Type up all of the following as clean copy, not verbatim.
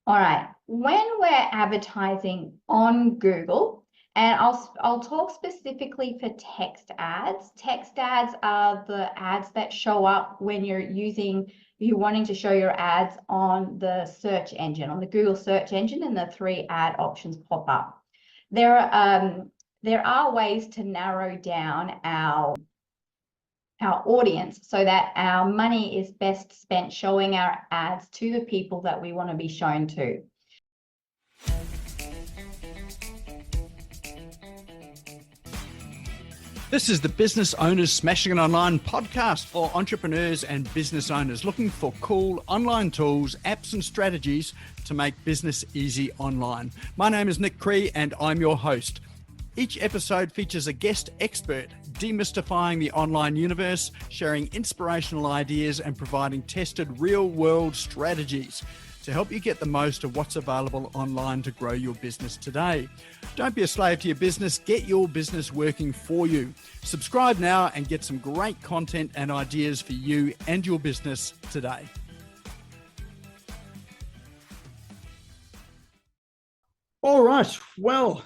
All right, when we're advertising on Google, and I'll talk specifically for text ads. Text ads are the ads that show up when you're wanting to show your ads on the search engine, on the Google search engine, and the 3 ad options pop up. There are ways to narrow down our audience so that our money is best spent showing our ads to the people that we want to be shown to. This is the Business Owners Smashing It Online podcast for entrepreneurs and business owners looking for cool online tools, apps and strategies to make business easy online. My name is Nick Cree and I'm your host. Each episode features a guest expert demystifying the online universe, sharing inspirational ideas and providing tested real-world strategies to help you get the most of what's available online to grow your business today. Don't be a slave to your business, get your business working for you. Subscribe now and get some great content and ideas for you and your business today. All right, well,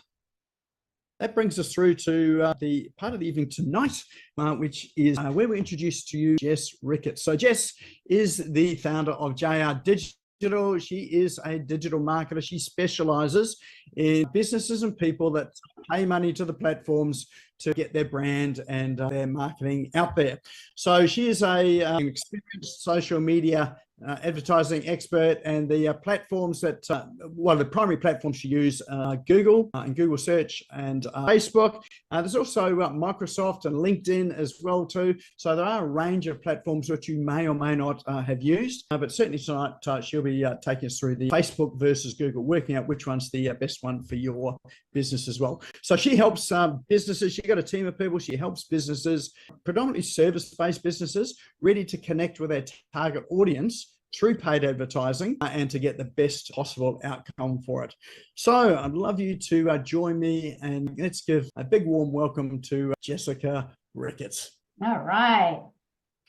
that brings us through to the part of the evening tonight, which is where we introduce to you Jess Ricketts. So Jess is the founder of JR Digital. She is a digital marketer. She specializes in businesses and people that pay money to the platforms to get their brand and their marketing out there. So she is an experienced social media advertising expert, and the platforms that, the primary platforms she uses Google and Google Search and Facebook. There's also Microsoft and LinkedIn as well too. So there are a range of platforms which you may or may not have used, but certainly tonight she'll be taking us through the Facebook versus Google, working out which one's the best one for your business as well. So she helps businesses. She's got a team of people. She helps businesses, predominantly service-based businesses, ready to connect with their target audience through paid advertising and to get the best possible outcome for it. So I'd love you to join me, and let's give a big warm welcome to Jessica Ricketts. All right.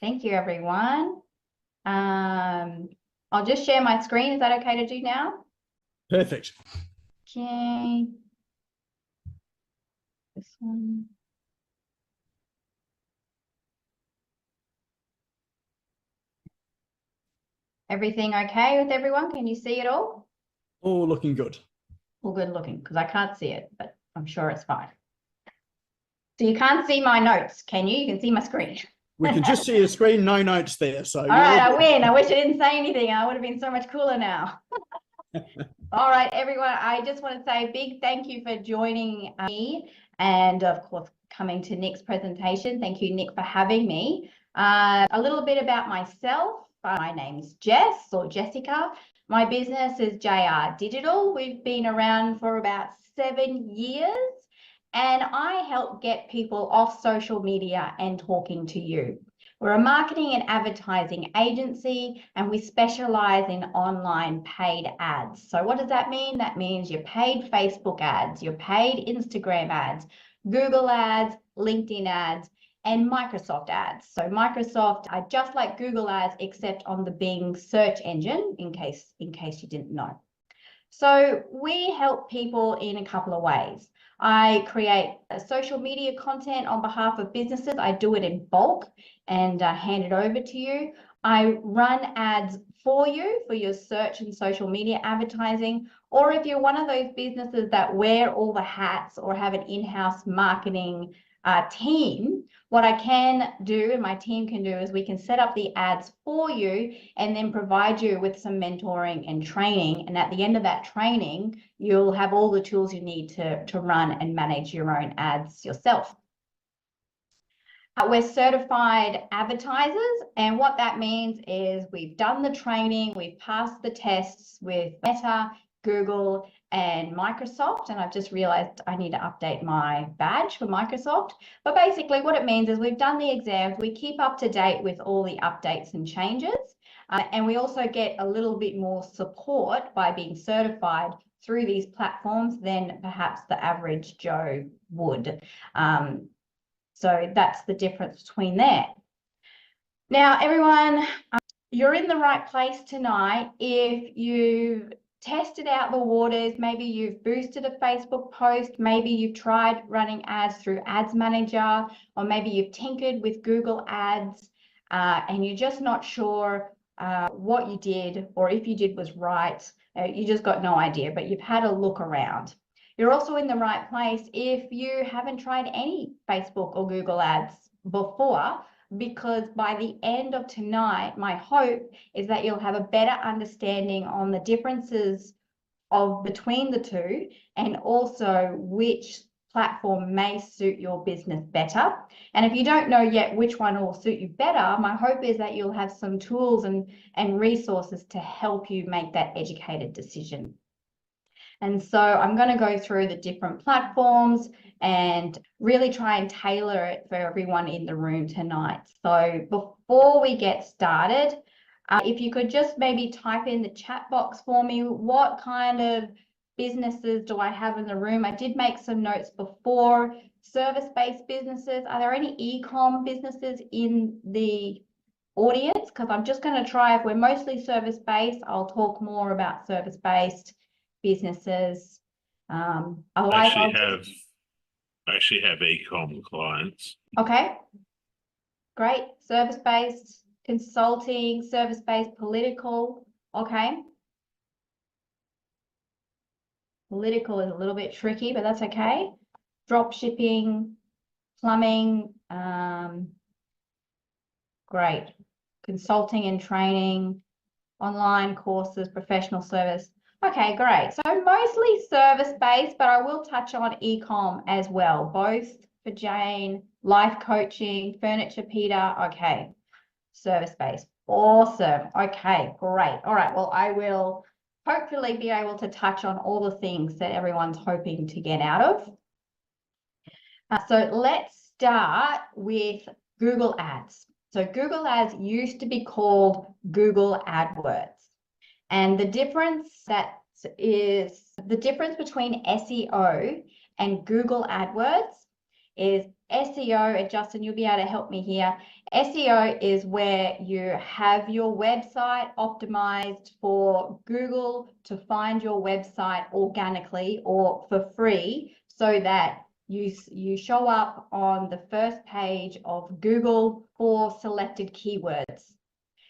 Thank you, everyone. I'll just share my screen. Is that okay to do now? Perfect. Okay. This one. Everything okay with everyone? Can you see it all? All looking good. All good looking, because I can't see it, but I'm sure it's fine. So you can't see my notes, can you? You can see my screen. We can just see your screen, no notes there. So all right, I win. I wish I didn't say anything. I would have been so much cooler now. All right, everyone, I just want to say a big thank you for joining me and, of course, coming to Nick's presentation. Thank you, Nick, for having me. A little bit about myself. My name's Jess, or Jessica. My business is JR Digital. We've been around for about 7 years, and I help get people off social media and talking to you. We're a marketing and advertising agency, and we specialize in online paid ads. So what does that mean? That means your paid Facebook ads, your paid Instagram ads, Google ads, LinkedIn ads, and Microsoft ads. So Microsoft are just like Google ads, except on the Bing search engine, in case you didn't know. So we help people in a couple of ways. I create social media content on behalf of businesses. I do it in bulk and hand it over to you. I run ads for you for your search and social media advertising, or if you're one of those businesses that wear all the hats or have an in-house marketing team, what I can do and my team can do is we can set up the ads for you and then provide you with some mentoring and training. And at the end of that training, you'll have all the tools you need to run and manage your own ads yourself. We're certified advertisers, and what that means is we've done the training, we've passed the tests with Meta, Google, and Microsoft, and I've just realized I need to update my badge for Microsoft. But basically what it means is we've done the exams, we keep up to date with all the updates and changes, and we also get a little bit more support by being certified through these platforms than perhaps the average Joe would. So that's the difference between there. Now, everyone, you're in the right place tonight if you've tested out the waters. Maybe you've boosted a Facebook post. Maybe you've tried running ads through Ads Manager, or maybe you've tinkered with Google Ads and you're just not sure what you did, or if you did was right. You just got no idea, but you've had a look around. You're also in the right place if you haven't tried any Facebook or Google Ads before, because by the end of tonight, my hope is that you'll have a better understanding on the differences between the two, and also which platform may suit your business better. And if you don't know yet which one will suit you better, my hope is that you'll have some tools and resources to help you make that educated decision. And so I'm going to go through the different platforms and really try and tailor it for everyone in the room tonight. So before we get started, if you could just maybe type in the chat box for me, what kind of businesses do I have in the room? I did make some notes before. Service-based businesses, are there any e-com businesses in the audience? Because I'm just going to try, if we're mostly service-based, I'll talk more about service-based businesses. I actually have e-com clients. Okay, great. Service-based, consulting, service-based, political. Okay. Political is a little bit tricky, but that's okay. Drop shipping, plumbing, great. Consulting and training, online courses, professional service. Okay, great. So mostly service-based, but I will touch on e-com as well, both for Jane, life coaching, furniture, Peter. Okay, service-based. Awesome. Okay, great. All right, well, I will hopefully be able to touch on all the things that everyone's hoping to get out of. So let's start with Google Ads. So Google Ads used to be called Google AdWords. And the difference between SEO and Google AdWords is SEO, and Justin, you'll be able to help me here. SEO is where you have your website optimized for Google to find your website organically or for free, so that you show up on the first page of Google for selected keywords.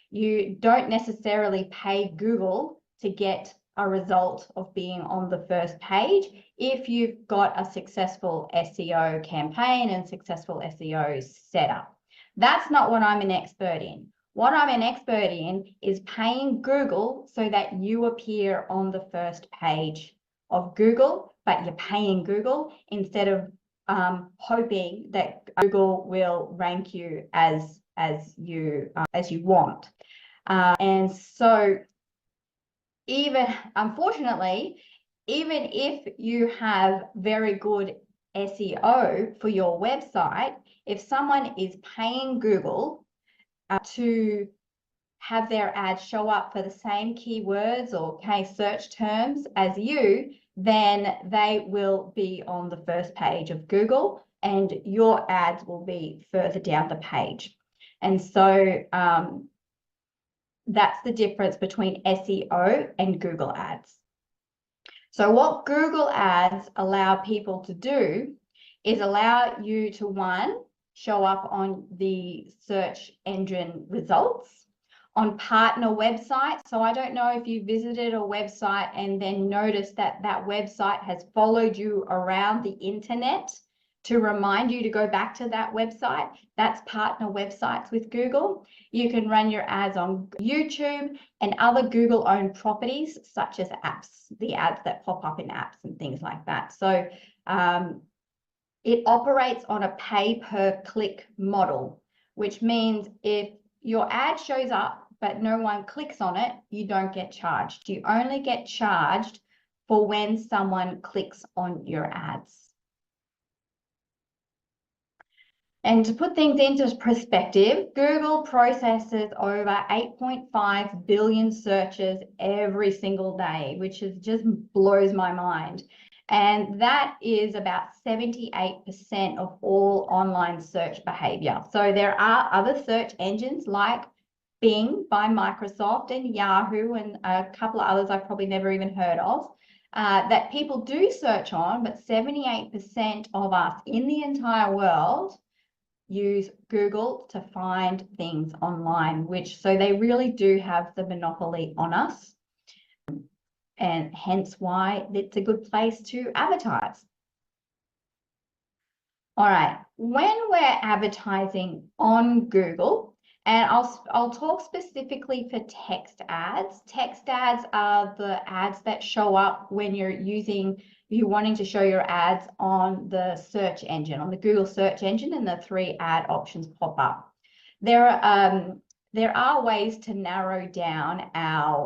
You don't necessarily pay Google to get a result of being on the first page if you've got a successful SEO campaign and successful SEO setup. That's not what I'm an expert in. What I'm an expert in is paying Google so that you appear on the first page of Google, but you're paying Google instead of hoping that Google will rank you as you want. And so unfortunately, even if you have very good SEO for your website, if someone is paying Google to have their ads show up for the same keywords or search terms as you, then they will be on the first page of Google and your ads will be further down the page. And so that's the difference between SEO and Google Ads. So what Google Ads allow people to do is allow you to, one, show up on the search engine results, on partner websites. So I don't know if you visited a website and then noticed that that website has followed you around the internet to remind you to go back to that website. That's partner websites with Google. You can run your ads on YouTube and other Google-owned properties, such as apps, the ads that pop up in apps and things like that. So it operates on a pay-per-click model, which means if your ad shows up but no one clicks on it, you don't get charged. You only get charged for when someone clicks on your ads. And to put things into perspective, Google processes over 8.5 billion searches every single day, which just blows my mind. And that is about 78% of all online search behavior. So there are other search engines like Bing by Microsoft and Yahoo and a couple of others I've probably never even heard of, that people do search on, but 78% of us in the entire world use Google to find things online, so they really do have the monopoly on us, and hence why it's a good place to advertise. All right, when we're advertising on Google, and I'll talk specifically for text ads. Text ads are the ads that show up when you're wanting to show your ads on the search engine, on the Google search engine, and the 3 ad options pop up. There are ways to narrow down our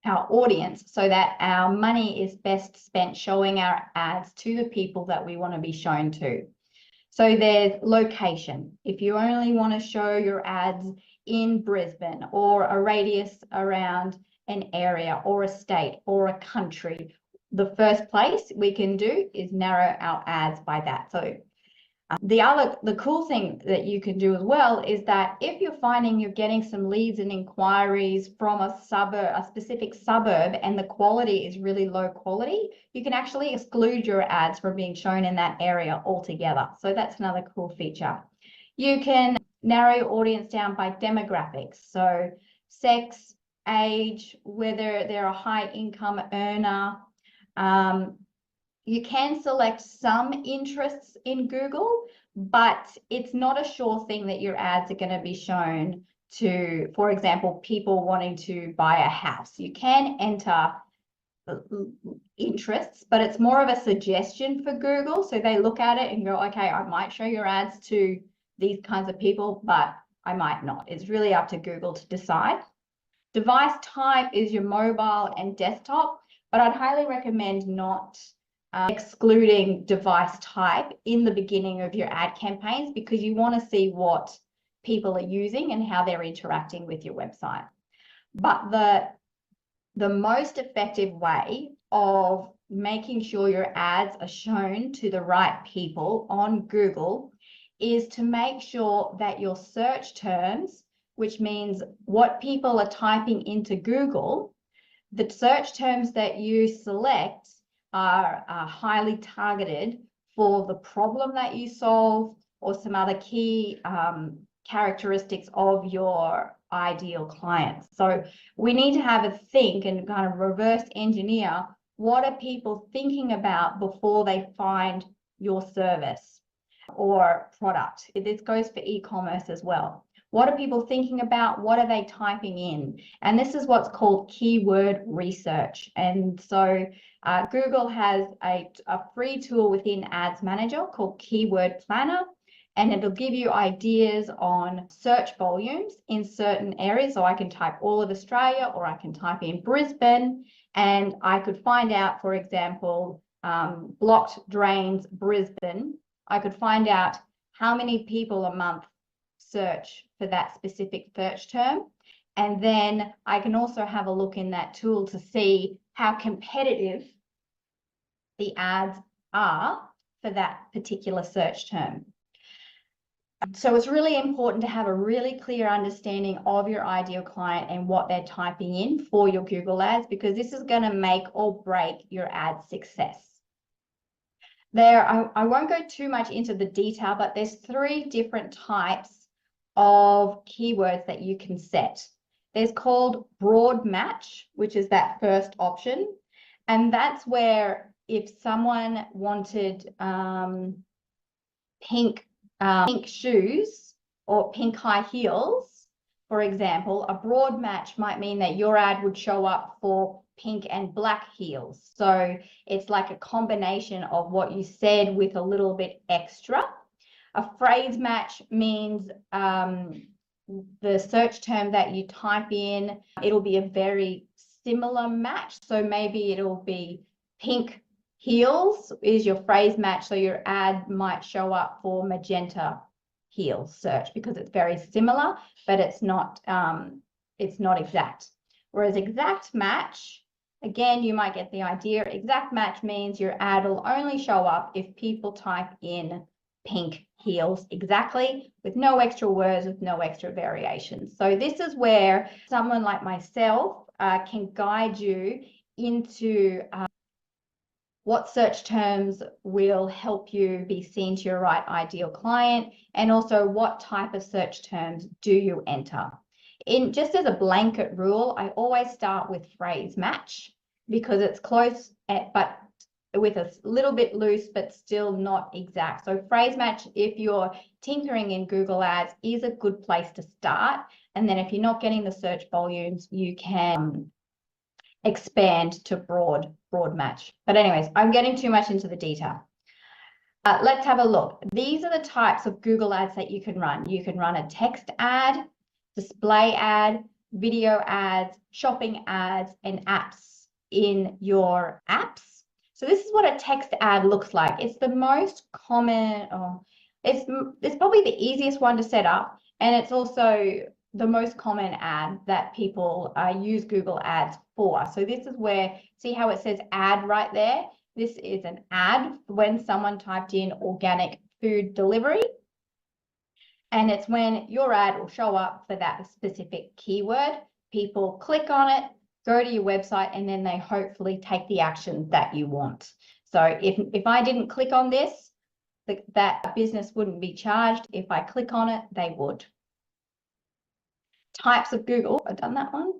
audience so that our money is best spent showing our ads to the people that we want to be shown to. So there's location. If you only want to show your ads in Brisbane or a radius around an area or a state or a country, the first place we can do is narrow our ads by that. So the cool thing that you can do as well is that if you're finding you're getting some leads and inquiries from a specific suburb, and the quality is really low quality, you can actually exclude your ads from being shown in that area altogether. So that's another cool feature. You can narrow your audience down by demographics. So sex, age, whether they're a high income earner. You can select some interests in Google, but it's not a sure thing that your ads are going to be shown to, for example, people wanting to buy a house. You can enter interests, but it's more of a suggestion for Google. So they look at it and go, okay, I might show your ads to these kinds of people, but I might not. It's really up to Google to decide. Device type is your mobile and desktop, but I'd highly recommend not excluding device type in the beginning of your ad campaigns, because you want to see what people are using and how they're interacting with your website. But the most effective way of making sure your ads are shown to the right people on Google is to make sure that your search terms, which means what people are typing into Google, the search terms that you select are highly targeted for the problem that you solve or some other key characteristics of your ideal clients. So we need to have a think and kind of reverse engineer, what are people thinking about before they find your service or product. This goes for e-commerce as well. What are people thinking about? What are they typing in? And this is what's called keyword research. And so Google has a free tool within Ads Manager called Keyword Planner, and it'll give you ideas on search volumes in certain areas. So I can type all of Australia, or I can type in Brisbane, and I could find out, for example, blocked drains Brisbane. I could find out how many people a month search for that specific search term. And then I can also have a look in that tool to see how competitive the ads are for that particular search term. So it's really important to have a really clear understanding of your ideal client and what they're typing in for your Google ads, because this is going to make or break your ad success. I won't go too much into the detail, but there's 3 different types of keywords that you can set. There's called broad match, which is that first option. And that's where if someone wanted pink shoes or pink high heels, for example, a broad match might mean that your ad would show up for pink and black heels. So it's like a combination of what you said with a little bit extra. A phrase match means the search term that you type in, it'll be a very similar match. So maybe it'll be pink heels is your phrase match. So your ad might show up for magenta heels search because it's very similar, but it's not exact. Whereas exact match, again, you might get the idea. Exact match means your ad will only show up if people type in pink heels exactly, with no extra words, with no extra variations. So this is where someone like myself can guide you into what search terms will help you be seen to your right ideal client, and also what type of search terms do you enter. Just as a blanket rule, I always start with phrase match because it's close but with a little bit loose, but still not exact. So phrase match, if you're tinkering in Google Ads, is a good place to start. And then if you're not getting the search volumes, you can expand to broad match. But anyways, I'm getting too much into the detail. Let's have a look. These are the types of Google Ads that you can run. You can run a text ad, display ad, video ads, shopping ads, and apps in your apps. So this is what a text ad looks like. It's the most common, it's probably the easiest one to set up, and it's also the most common ad that people use Google Ads for. So this is where, see how it says ad right there? This is an ad when someone typed in organic food delivery. And it's when your ad will show up for that specific keyword. People click on it, go to your website, and then they hopefully take the action that you want. So if I didn't click on this, that business wouldn't be charged. If I click on it, they would. Types of Google, I've done that one.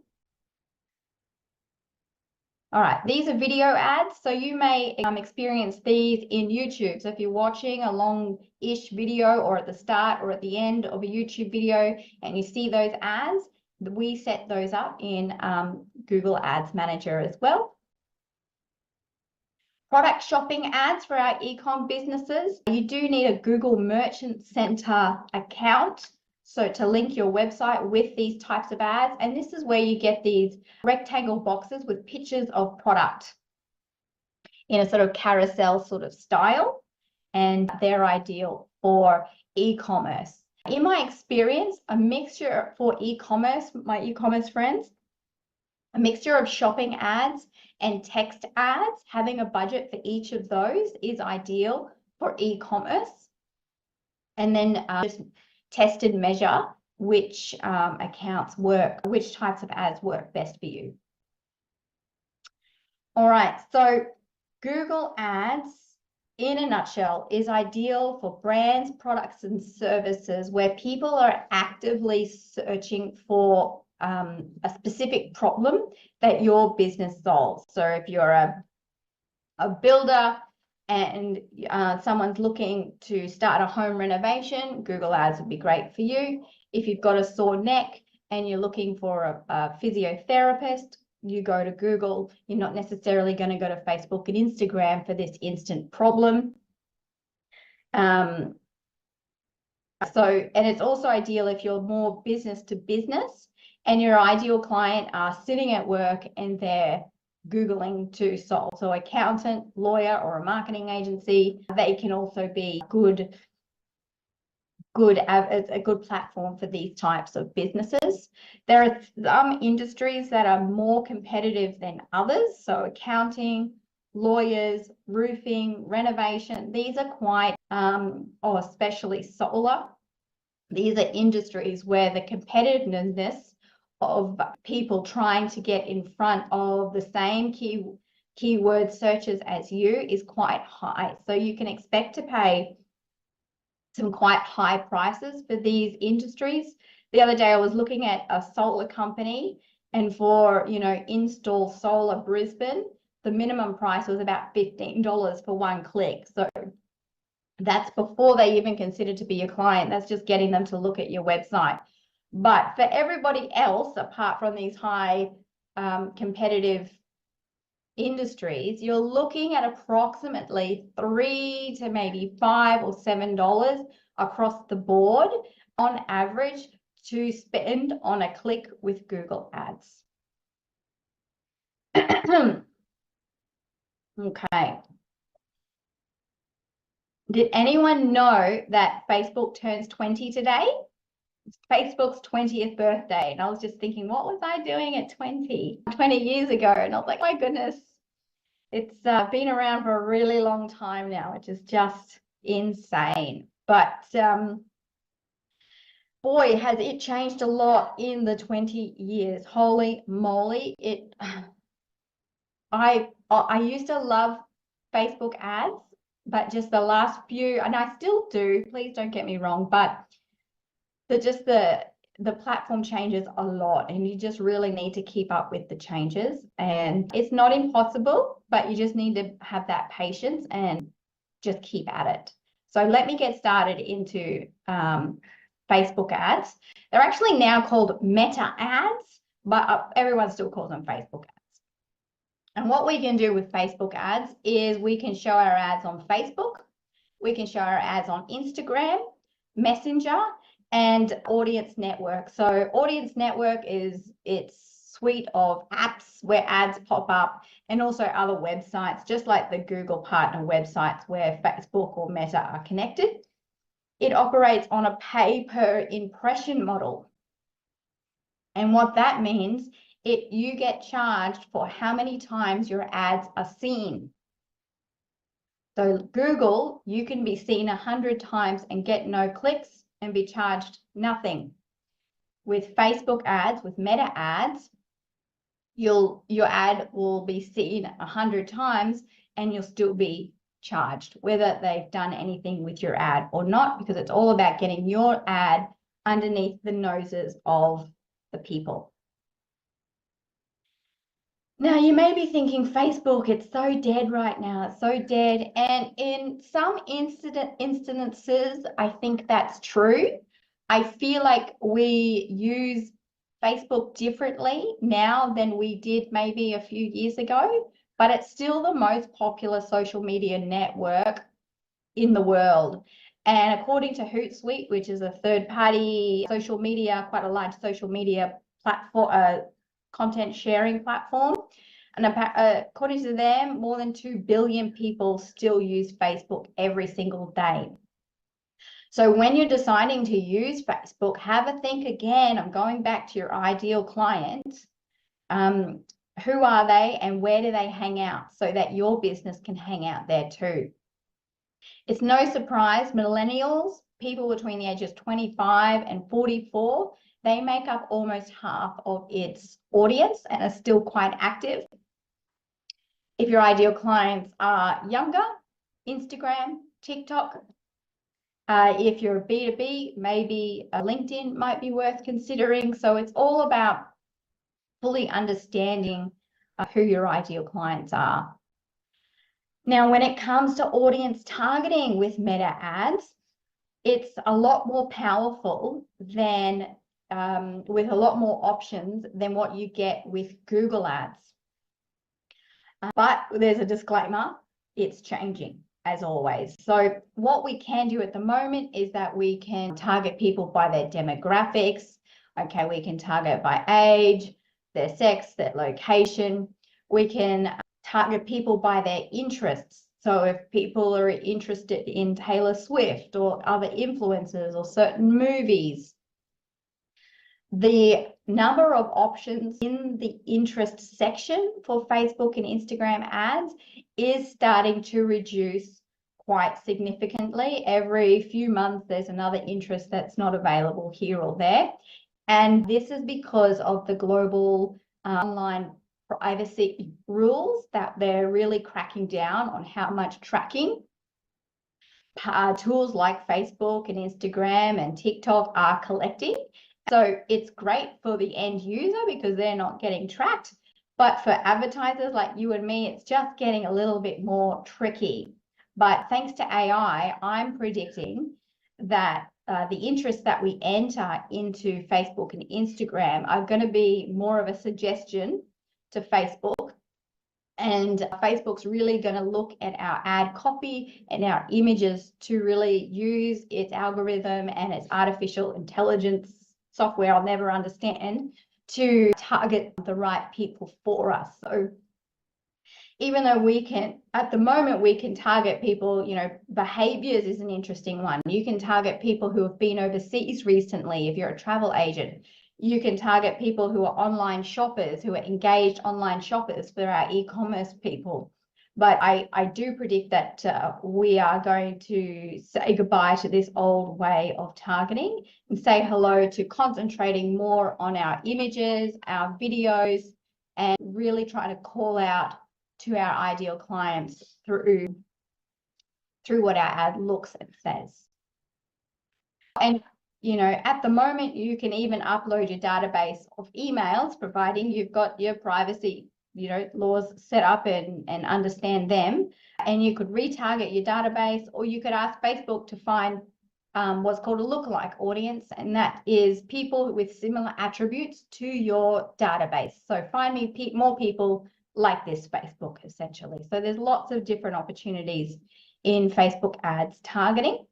All right, these are video ads. So you may experience these in YouTube. So if you're watching a long-ish video or at the start or at the end of a YouTube video and you see those ads, we set those up in Google Ads Manager as well. Product shopping ads for our e-com businesses. You do need a Google Merchant Center account, so to link your website with these types of ads. And this is where you get these rectangle boxes with pictures of product in a sort of carousel sort of style, and they're ideal for e-commerce. In my experience, a mixture for e-commerce, my e-commerce friends, a mixture of shopping ads and text ads, having a budget for each of those is ideal for e-commerce. And then just test and measure which accounts work, which types of ads work best for you. All right, so Google Ads, in a nutshell, is ideal for brands, products, and services where people are actively searching for a specific problem that your business solves. So if you're a builder and someone's looking to start a home renovation, Google Ads would be great for you. If you've got a sore neck and you're looking for a physiotherapist, you go to Google. You're not necessarily going to go to Facebook and Instagram for this instant problem. And it's also ideal if you're more business to business and your ideal client are sitting at work and they're Googling to solve. So accountant, lawyer, or a marketing agency, they can also be a good platform for these types of businesses. There are some industries that are more competitive than others. So accounting, lawyers, roofing, renovation, these are quite, or especially solar. These are industries where the competitiveness of people trying to get in front of the same keyword searches as you is quite high. So you can expect to pay some quite high prices for these industries. The other day I was looking at a solar company, and for, install solar Brisbane, the minimum price was about $15 for one click. So that's before they even consider to be your client. That's just getting them to look at your website. But for everybody else, apart from these high competitive industries, you're looking at approximately $3 to maybe $5 or $7 across the board on average to spend on a click with Google Ads. Okay. Did anyone know that Facebook turns 20 today? It's Facebook's 20th birthday. And I was just thinking, what was I doing at 20 years ago? And I was like, my goodness, it's been around for a really long time now, which is just insane. But boy, has it changed a lot in the 20 years. Holy moly. I used to love Facebook ads, but just the last few, and I still do, please don't get me wrong, but the platform changes a lot, and you just really need to keep up with the changes. And it's not impossible, but you just need to have that patience and just keep at it. So let me get started into Facebook ads. They're actually now called Meta ads, but everyone still calls them Facebook ads. And what we can do with Facebook ads is we can show our ads on Facebook, we can show our ads on Instagram, Messenger, and Audience Network. So Audience Network is its suite of apps where ads pop up, and also other websites, just like the Google partner websites where Facebook or Meta are connected. It operates on a pay per impression model. And what that means, you get charged for how many times your ads are seen. So Google, you can be seen 100 times and get no clicks and be charged nothing. With Facebook ads, with Meta ads, your ad will be seen 100 times and you'll still be charged, whether they've done anything with your ad or not, because it's all about getting your ad underneath the noses of the people. Now, you may be thinking, Facebook, it's so dead right now, it's so dead. And in some instances, I think that's true. I feel like we use Facebook differently now than we did maybe a few years ago, but it's still the most popular social media network in the world. And according to Hootsuite, which is a third-party social media, quite a large social media platform, content sharing platform, and according to them, more than 2 billion people still use Facebook every single day. So when you're deciding to use Facebook, have a think again. I'm going back to your ideal client. Who are they and where do they hang out, so that your business can hang out there too? It's no surprise, millennials, people between the ages 25 and 44, they make up almost half of its audience and are still quite active. If your ideal clients are younger, Instagram, TikTok. If you're a B2B, maybe LinkedIn might be worth considering. So it's all about fully understanding who your ideal clients are. Now, when it comes to audience targeting with Meta ads, it's a lot more powerful than with a lot more options than what you get with Google ads. But there's a disclaimer, it's changing as always. So what we can do at the moment is that we can target people by their demographics. Okay, we can target by age, their sex, their location. We can target people by their interests. So if people are interested in Taylor Swift or other influencers or certain movies, the number of options in the interest section for Facebook and Instagram ads is starting to reduce quite significantly. Every few months, there's another interest that's not available here or there. And this is because of the global online privacy rules that they're really cracking down on how much tracking tools like Facebook and Instagram and TikTok are collecting. So it's great for the end user because they're not getting tracked. But for advertisers like you and me, it's just getting a little bit more tricky. But thanks to AI, I'm predicting that the interests that we enter into Facebook and Instagram are going to be more of a suggestion to Facebook. And Facebook's really going to look at our ad copy and our images to really use its algorithm and its artificial intelligence software I'll never understand to target the right people for us. So even though we can, at the moment, we can target people, you know, behaviours is an interesting one. You can target people who have been overseas recently if you're a travel agent. You can target people who are online shoppers, who are engaged online shoppers for our e-commerce people. But I do predict that we are going to say goodbye to this old way of targeting and say hello to concentrating more on our images, our videos, and really trying to call out to our ideal clients through what our ad looks and says. And at the moment, you can even upload your database of emails, providing you've got your privacy laws set up and understand them. And you could retarget your database, or you could ask Facebook to find what's called a lookalike audience, and that is people with similar attributes to your database. So find me more people like this, Facebook, essentially. So there's lots of different opportunities in Facebook ads targeting.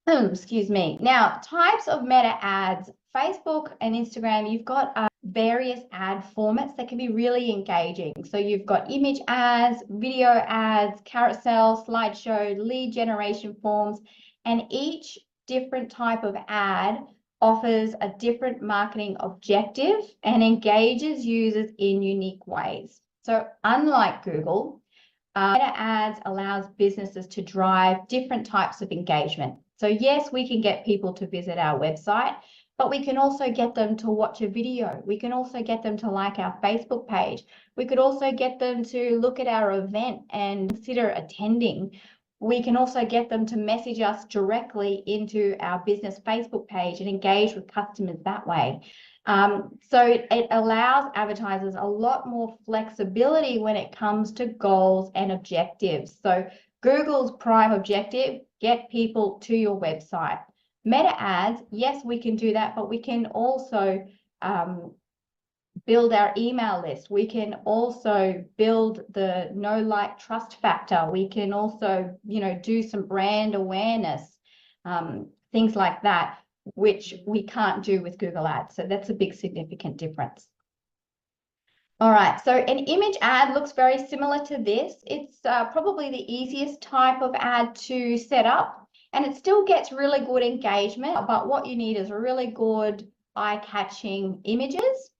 Excuse me. Now, types of meta ads, Facebook and Instagram, you've got various ad formats that can be really engaging. So you've got image ads, video ads, carousel, slideshow, lead generation forms, and each different type of ad offers a different marketing objective and engages users in unique ways. So unlike Google, meta ads allows businesses to drive different types of engagement. So yes, we can get people to visit our website, but we can also get them to watch a video. We can also get them to like our Facebook page. We could also get them to look at our event and consider attending. We can also get them to message us directly into our business Facebook page and engage with customers that way. So it allows advertisers a lot more flexibility when it comes to goals and objectives. So Google's prime objective, get people to your website. Meta ads, yes, we can do that, but we can also build our email list. We can also build the know, like, trust factor. We can also, do some brand awareness, things like that, which we can't do with Google Ads. So that's a big significant difference. All right, so an image ad looks very similar to this. It's probably the easiest type of ad to set up, and it still gets really good engagement, but what you need is really good eye-catching images.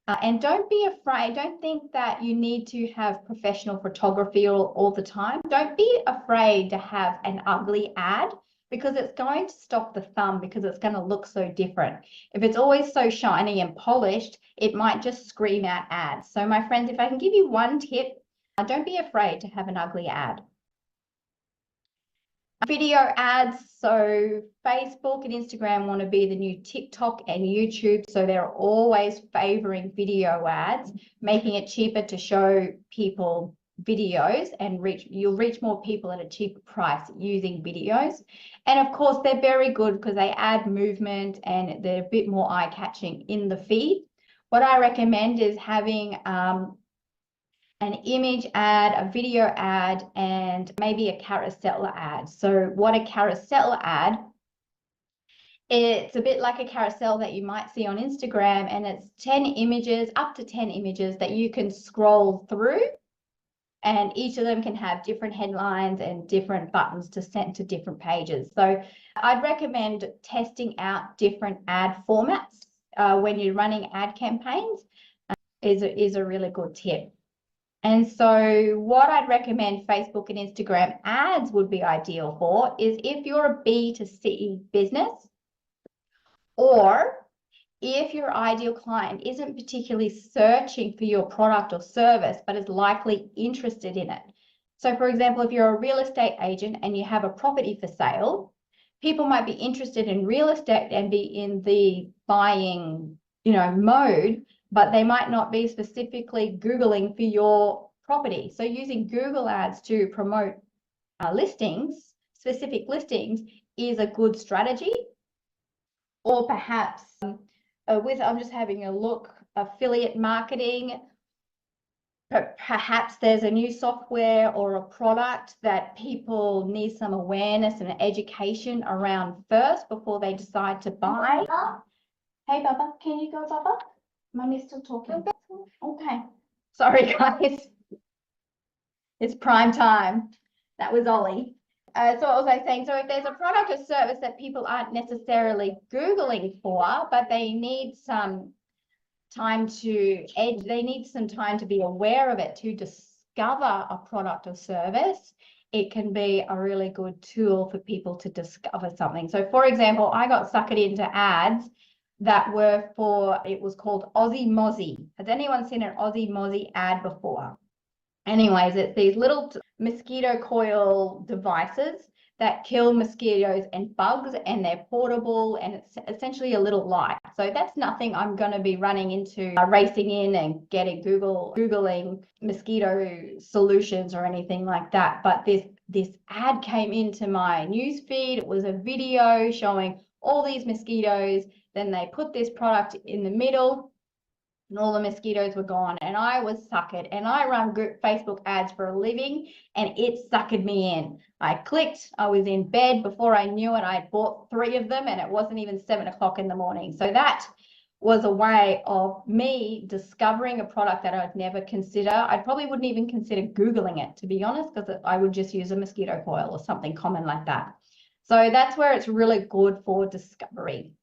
And don't be afraid, don't think that you need to have professional photography all the time. Don't be afraid to have an ugly ad, because it's going to stop the thumb, because it's going to look so different. If it's always so shiny and polished, it might just scream out ads. So my friends, if I can give you one tip, don't be afraid to have an ugly ad. Video ads, so Facebook and Instagram want to be the new TikTok and YouTube, so they're always favoring video ads, making it cheaper to show people videos, and you'll reach more people at a cheaper price using videos. And of course, they're very good because they add movement and they're a bit more eye-catching in the feed. What I recommend is having an image ad, a video ad, and maybe a carousel ad. So what a carousel ad, it's a bit like a carousel that you might see on Instagram, and it's 10 images, up to 10 images that you can scroll through, and each of them can have different headlines and different buttons to send to different pages. So I'd recommend testing out different ad formats when you're running ad campaigns is a really good tip. And so what I'd recommend Facebook and Instagram ads would be ideal for is if you're a B2C business, or if your ideal client isn't particularly searching for your product or service, but is likely interested in it. So for example, if you're a real estate agent and you have a property for sale, people might be interested in real estate and be in the buying, mode, but they might not be specifically Googling for your property. So using Google ads to promote listings, specific listings, is a good strategy. Or perhaps I'm just having a look, affiliate marketing, perhaps there's a new software or a product that people need some awareness and education around first before they decide to buy. Hey, Bubba, can you go, Bubba? Mummy's still talking. Okay. Sorry, guys. It's prime time. That was Ollie. So what was I saying? So if there's a product or service that people aren't necessarily Googling for, but they need some time to be aware of it to discover a product or service, it can be a really good tool for people to discover something. So for example, I got suckered into ads that were for, it was called Aussie Mozzie. Has anyone seen an Aussie Mozzie ad before? Anyways, it's these little mosquito coil devices that kill mosquitoes and bugs, and they're portable, and it's essentially a little light. So that's nothing I'm going to be running into, racing in and Googling mosquito solutions or anything like that. But this ad came into my news feed. It was a video showing all these mosquitoes. Then they put this product in the middle, and all the mosquitoes were gone, and I was suckered. And I run Facebook ads for a living, and it suckered me in. I clicked, I was in bed. Before I knew it, I had bought 3 of them, and it wasn't even 7 o'clock in the morning. So that was a way of me discovering a product that I'd never consider. I probably wouldn't even consider Googling it, to be honest, because I would just use a mosquito coil or something common like that. So that's where it's really good for discovery.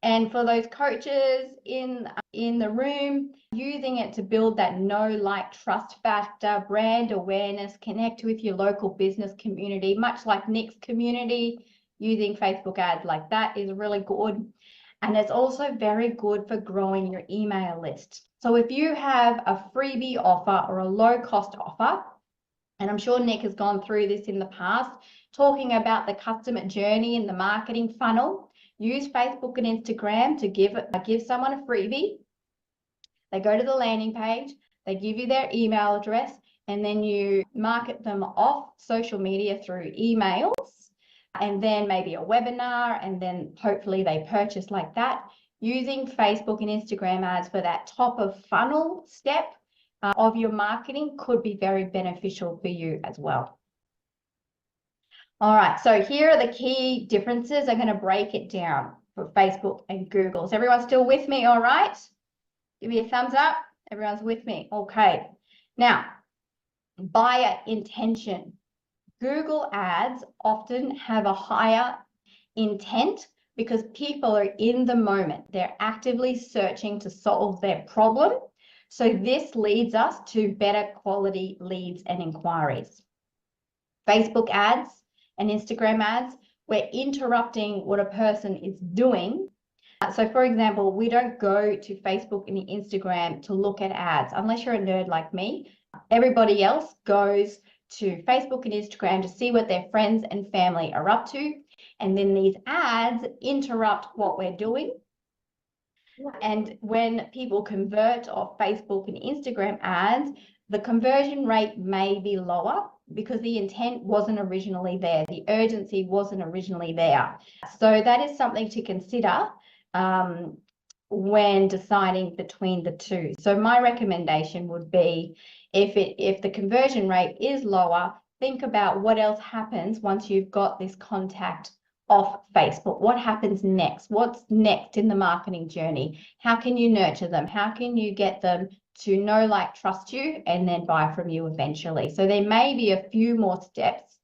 And for those coaches in the room, using it to build that know, like, trust factor, brand awareness, connect with your local business community, much like Nick's community, using Facebook ads like that is really good. And it's also very good for growing your email list. So if you have a freebie offer or a low cost offer, and I'm sure Nick has gone through this in the past, talking about the customer journey and the marketing funnel, use Facebook and Instagram to give someone a freebie. They go to the landing page, they give you their email address, and then you market them off social media through emails, and then maybe a webinar, and then hopefully they purchase like that. Using Facebook and Instagram ads for that top of funnel step of your marketing could be very beneficial for you as well. All right, so here are the key differences. I'm going to break it down for Facebook and Google. Is everyone still with me? All right. Give me a thumbs up. Everyone's with me. Okay. Now, buyer intention. Google ads often have a higher intent because people are in the moment. They're actively searching to solve their problem. So this leads us to better quality leads and inquiries. Facebook ads and Instagram ads, we're interrupting what a person is doing. So for example, we don't go to Facebook and Instagram to look at ads, unless you're a nerd like me. Everybody else goes to Facebook and Instagram to see what their friends and family are up to. And then these ads interrupt what we're doing. And when people convert off Facebook and Instagram ads, the conversion rate may be lower because the intent wasn't originally there. The urgency wasn't originally there. So that is something to consider when deciding between the two. So my recommendation would be, if the conversion rate is lower, think about what else happens once you've got this contact off Facebook. What happens next? What's next in the marketing journey? How can you nurture them? How can you get them to know, like, trust you, and then buy from you eventually? So there may be a few more steps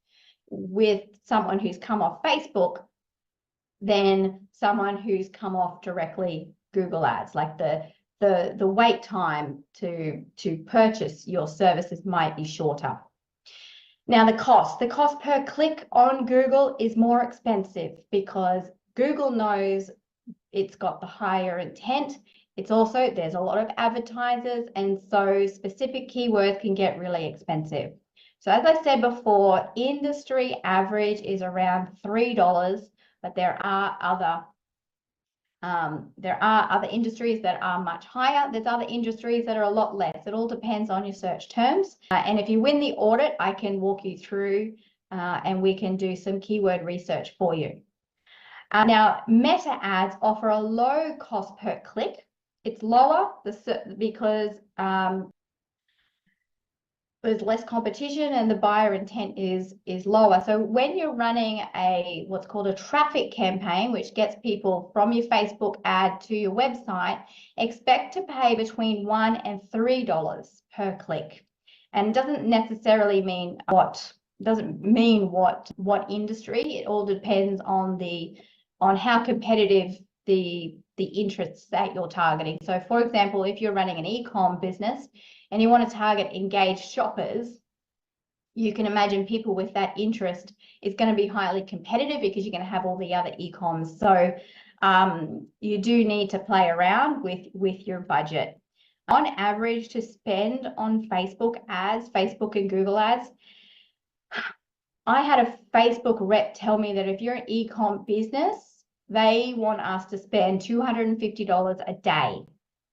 with someone who's come off Facebook than someone who's come off directly Google ads. Like the wait time to purchase your services might be shorter. Now, the cost per click on Google is more expensive because Google knows it's got the higher intent. It's also, there's a lot of advertisers, and so specific keywords can get really expensive. So as I said before, industry average is around $3, but there are other industries that are much higher. There's other industries that are a lot less. It all depends on your search terms. And if you win the audit, I can walk you through and we can do some keyword research for you. Now, meta ads offer a low cost per click. It's lower because there's less competition and the buyer intent is lower. So when you're running what's called a traffic campaign, which gets people from your Facebook ad to your website, expect to pay between $1 and $3 per click. And doesn't necessarily mean what industry. It all depends on how competitive the interests that you're targeting. So for example, if you're running an e-com business, and you want to target engaged shoppers, you can imagine people with that interest is going to be highly competitive because you're going to have all the other e-coms. So you do need to play around with your budget. On average, to spend on Facebook ads, Facebook and Google ads, I had a Facebook rep tell me that if you're an e-com business, they want us to spend $250 a day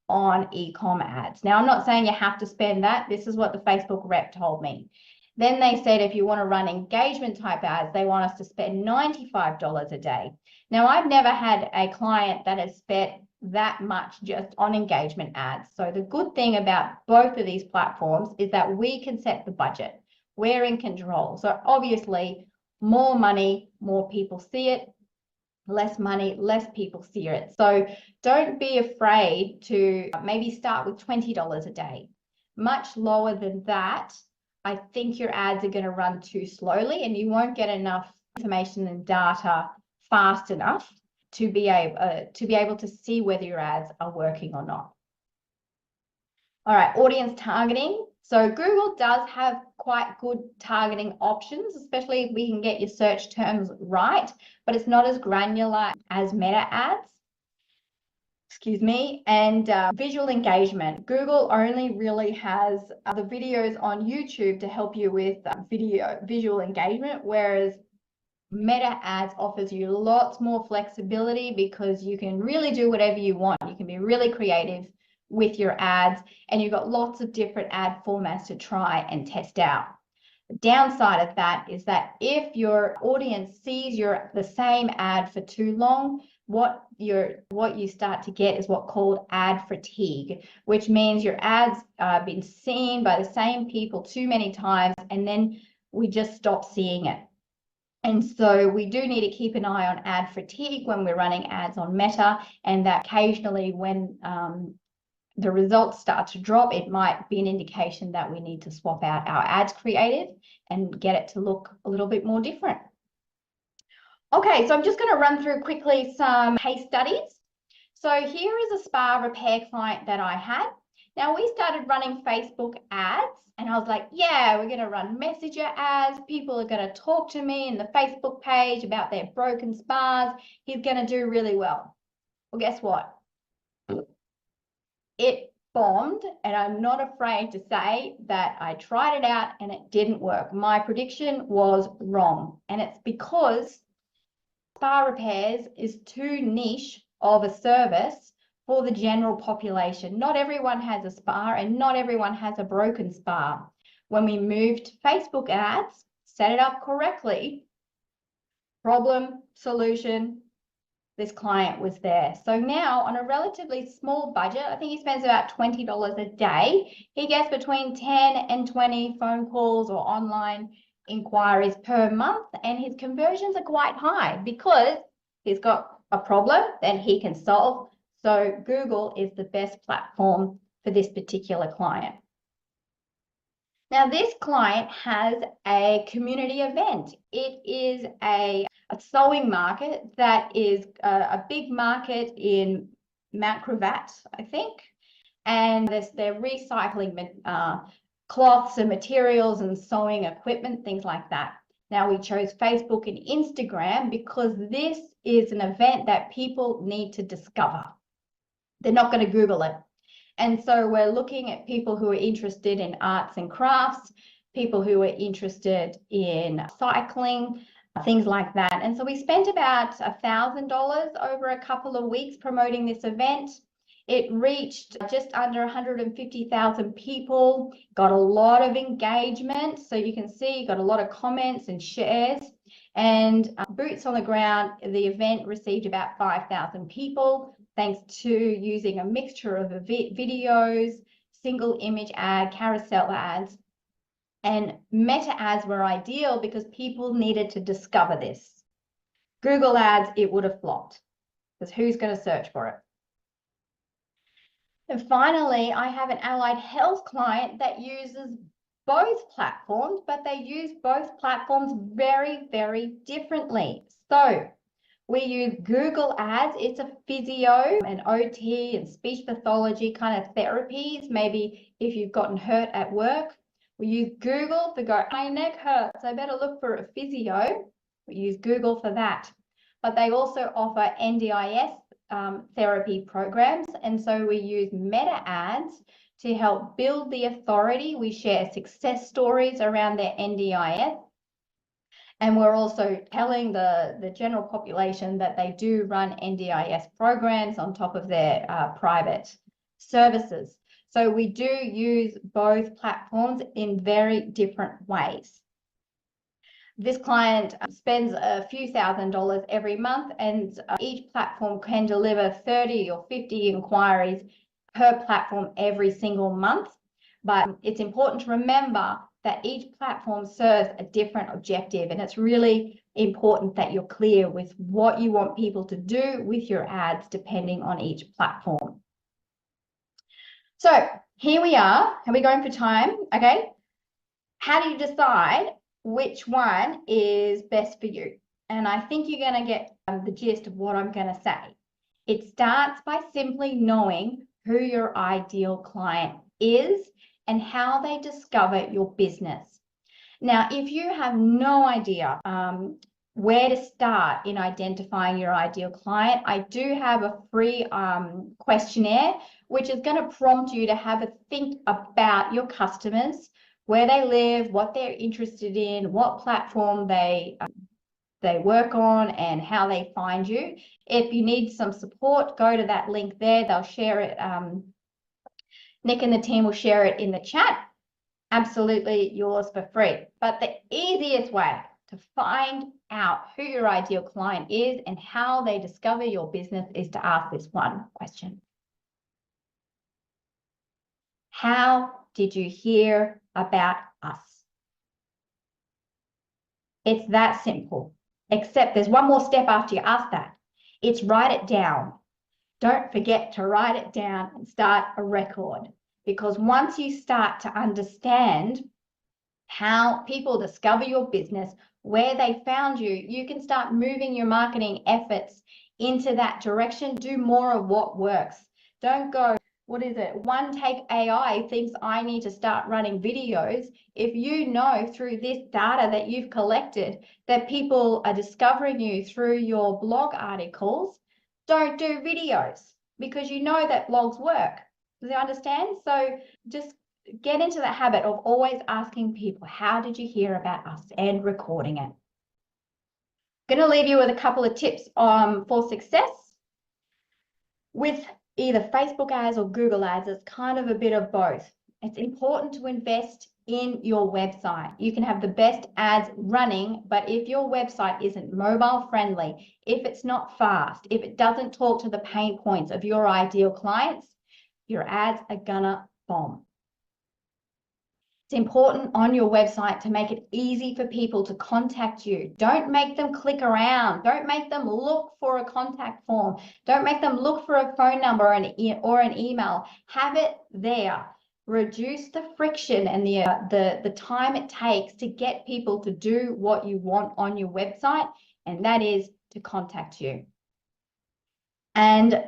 on e-com ads. Now, I'm not saying you have to spend that. This is what the Facebook rep told me. Then they said if you want to run engagement type ads, they want us to spend $95 a day. Now, I've never had a client that has spent that much just on engagement ads. So the good thing about both of these platforms is that we can set the budget. We're in control. So obviously, more money, more people see it. Less money, less people see it. So don't be afraid to maybe start with $20 a day. Much lower than that, I think your ads are going to run too slowly and you won't get enough information and data fast enough to be able to see whether your ads are working or not. All right, audience targeting. So Google does have quite good targeting options, especially if we can get your search terms right, but it's not as granular as meta ads. Excuse me. And visual engagement. Google only really has the videos on YouTube to help you with visual engagement, whereas Meta ads offers you lots more flexibility because you can really do whatever you want. You can be really creative with your ads, and you've got lots of different ad formats to try and test out. The downside of that is that if your audience sees the same ad for too long, what you start to get is what's called ad fatigue, which means your ads are being seen by the same people too many times, and then we just stop seeing it. And so we do need to keep an eye on ad fatigue when we're running ads on Meta, and that occasionally when the results start to drop, it might be an indication that we need to swap out our ads creative and get it to look a little bit more different. Okay, so I'm just going to run through quickly some case studies. So here is a spa repair client that I had. Now we started running Facebook ads and I was like, yeah, we're going to run messenger ads. People are going to talk to me in the Facebook page about their broken spas. He's going to do really well. Well, guess what? It bombed, and I'm not afraid to say that I tried it out and it didn't work. My prediction was wrong, and it's because spa repairs is too niche of a service for the general population. Not everyone has a spa and not everyone has a broken spa. When we moved to Facebook ads, set it up correctly, problem, solution, this client was there. So now on a relatively small budget, I think he spends about $20 a day. He gets between 10 and 20 phone calls or online inquiries per month, and his conversions are quite high because he's got a problem that he can solve. So Google is the best platform for this particular client. Now, this client has a community event. It is a sewing market that is a big market in Mount Gravatt, I think. And they're recycling cloths and materials and sewing equipment, things like that. Now, we chose Facebook and Instagram because this is an event that people need to discover. They're not going to Google it. And so we're looking at people who are interested in arts and crafts, people who are interested in cycling, things like that. And so we spent about $1,000 over a couple of weeks promoting this event. It reached just under 150,000 people, got a lot of engagement. So you can see, got a lot of comments and shares, and boots on the ground. The event received about 5,000 people, thanks to using a mixture of videos, single image ad, carousel ads, and meta ads were ideal because people needed to discover this. Google ads, it would have flopped because who's going to search for it? And finally, I have an allied health client that uses both platforms, but they use both platforms very, very differently. So We use Google Ads. It's a physio and OT and speech pathology kind of therapies. Maybe if you've gotten hurt at work, we use Google to go, my neck hurts, I better look for a physio. We use Google for that. But they also offer NDIS therapy programs. And so we use meta ads to help build the authority. We share success stories around their NDIS. And we're also telling the general population that they do run NDIS programs on top of their private services. So we do use both platforms in very different ways. This client spends a few $1,000s every month, and each platform can deliver 30 or 50 inquiries per platform every single month. But it's important to remember that each platform serves a different objective, and it's really important that you're clear with what you want people to do with your ads depending on each platform. So here we are. Are we going for time? Okay. How do you decide which one is best for you? And I think you're going to get the gist of what I'm going to say. It starts by simply knowing who your ideal client is and how they discover your business. Now, if you have no idea where to start in identifying your ideal client, I do have a free questionnaire, which is going to prompt you to have a think about your customers, where they live, what they're interested in, what platform they work on, and how they find you. If you need some support, go to that link there. They'll share it. Nick and the team will share it in the chat. Absolutely yours for free. But the easiest way to find out who your ideal client is and how they discover your business is to ask this one question. How did you hear about us? It's that simple, except there's one more step after you ask that. It's write it down. Don't forget to write it down and start a record, because once you start to understand how people discover your business, where they found you, you can start moving your marketing efforts into that direction. Do more of what works. Don't go, what is it? One Take AI thinks I need to start running videos. If you know through this data that you've collected that people are discovering you through your blog articles, don't do videos, because you know that blogs work. Do you understand? So just get into the habit of always asking people, how did you hear about us, and recording it. I'm going to leave you with a couple of tips for success. With either Facebook ads or Google ads, it's kind of a bit of both. It's important to invest in your website. You can have the best ads running, but if your website isn't mobile friendly, if it's not fast, if it doesn't talk to the pain points of your ideal clients, your ads are gonna bomb. It's important on your website to make it easy for people to contact you. Don't make them click around. Don't make them look for a contact form. Don't make them look for a phone number or an email. Have it there. Reduce the friction and the time it takes to get people to do what you want on your website, and that is to contact you. And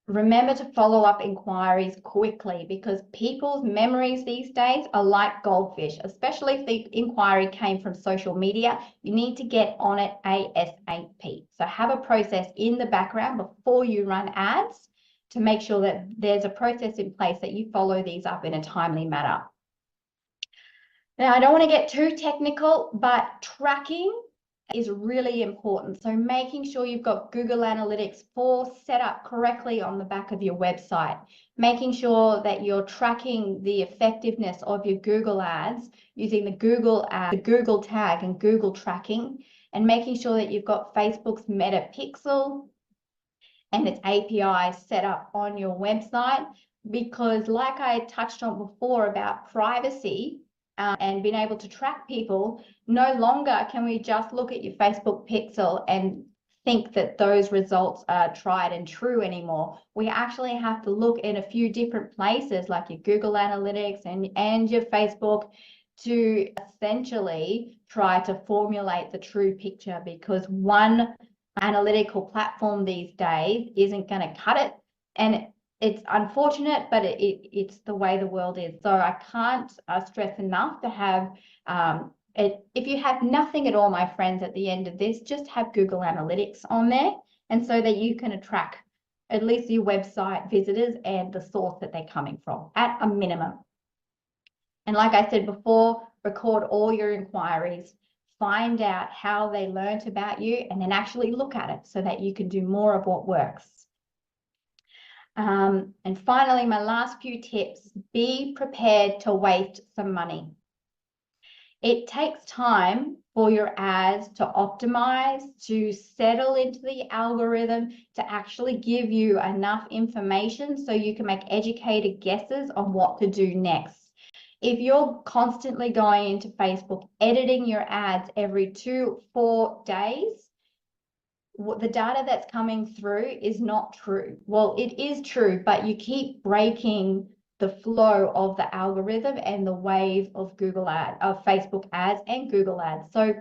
remember to follow up inquiries quickly, because people's memories these days are like goldfish, especially if the inquiry came from social media. You need to get on it ASAP. So have a process in the background before you run ads to make sure that there's a process in place that you follow these up in a timely manner. Now, I don't want to get too technical, but tracking is really important. So making sure you've got Google Analytics 4 set up correctly on the back of your website, making sure that you're tracking the effectiveness of your Google ads using the Google tag and Google tracking, and making sure that you've got Facebook's Meta Pixel and its API set up on your website, because like I touched on before about privacy, and being able to track people, no longer can we just look at your Facebook pixel and think that those results are tried and true anymore. We actually have to look in a few different places like your Google Analytics and your Facebook to essentially try to formulate the true picture, because one analytical platform these days isn't going to cut it. And it's unfortunate, but it's the way the world is. So I can't stress enough to have if you have nothing at all, my friends, at the end of this, just have Google Analytics on there, and so that you can track at least your website visitors and the source that they're coming from at a minimum. And like I said before, record all your inquiries, find out how they learnt about you, and then actually look at it so that you can do more of what works. And finally, my last few tips: be prepared to waste some money. It takes time for your ads to optimize, to settle into the algorithm, to actually give you enough information so you can make educated guesses on what to do next. If you're constantly going into Facebook, editing your ads every 2-4 days, the data that's coming through is not true. Well, it is true, but you keep breaking the flow of the algorithm and the wave of Facebook ads and Google ads. So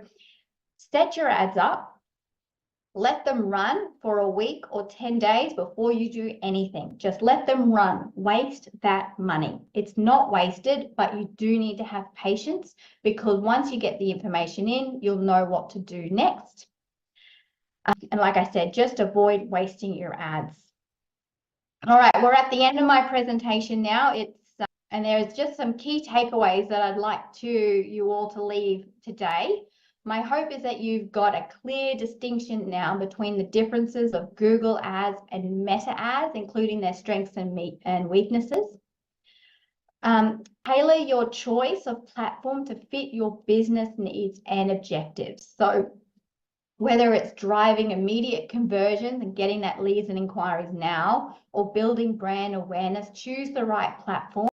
set your ads up, let them run for a week or 10 days before you do anything. Just let them run. Waste that money. It's not wasted, but you do need to have patience, because once you get the information in, you'll know what to do next. And like I said, just avoid wasting your ads. All right, we're at the end of my presentation now. And there's just some key takeaways that I'd like you all to leave today. My hope is that you've got a clear distinction now between the differences of Google ads and Meta ads, including their strengths and weaknesses. Tailor your choice of platform to fit your business needs and objectives. So whether it's driving immediate conversions and getting that leads and inquiries now, or building brand awareness, choose the right platform.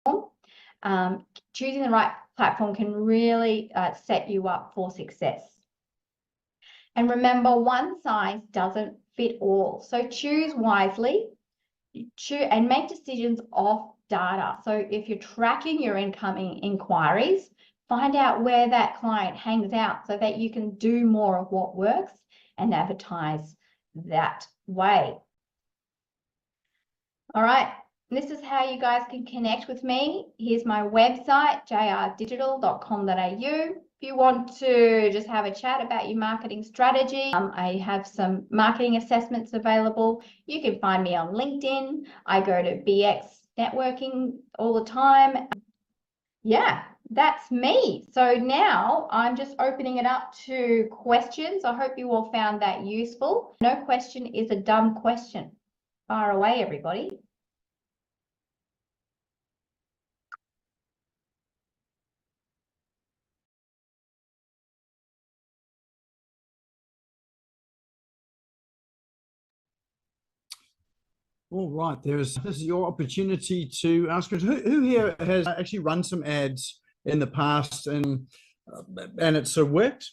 Choosing the right platform can really set you up for success. And remember, one size doesn't fit all. So choose wisely, and make decisions off data. So if you're tracking your incoming inquiries, find out where that client hangs out so that you can do more of what works and advertise that way. All right, this is how you guys can connect with me. Here's my website, jrdigital.com.au. If you want to just have a chat about your marketing strategy, I have some marketing assessments available. You can find me on LinkedIn. I go to BX networking all the time. Yeah, that's me. So now I'm just opening it up to questions. I hope you all found that useful. No question is a dumb question. Fire away, everybody. All right, this is your opportunity to ask us. Who here has actually run some ads in the past and it's worked,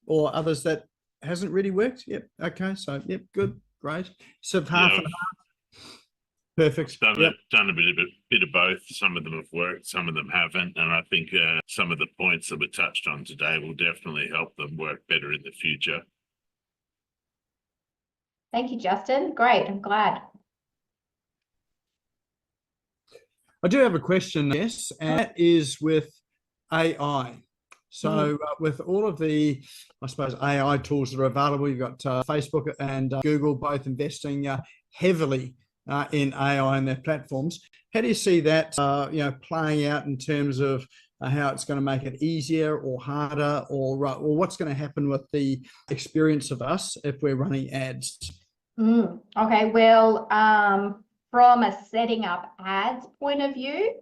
or others that hasn't really worked? Yep. Okay. So yep. Good. Great. So half and half. Perfect. Done a bit of both. Some of them have worked, some of them haven't, and I think some of the points that were touched on today will definitely help them work better in the future. Thank you, Justin. Great. I'm glad. I do have a question, yes, and that is with AI. So with all of the, I suppose, AI tools that are available, you've got Facebook and Google both investing heavily in AI and their platforms. How do you see that, playing out in terms of how it's going to make it easier or harder, or what's going to happen with the experience of us if we're running ads? Okay, well, from a setting up ads point of view,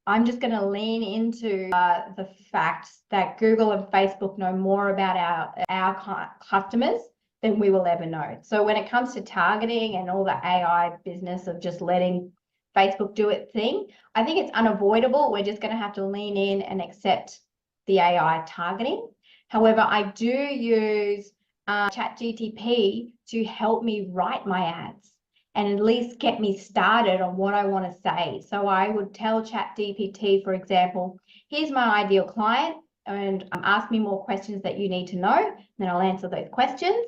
I'm just going to lean into the fact that Google and Facebook know more about our customers than we will ever know. So when it comes to targeting and all the AI business of just letting Facebook do its thing, I think it's unavoidable. We're just going to have to lean in and accept the AI targeting. However, I do use ChatGPT to help me write my ads and at least get me started on what I want to say. So I would tell ChatGPT, for example, here's my ideal client, and ask me more questions that you need to know, and then I'll answer those questions.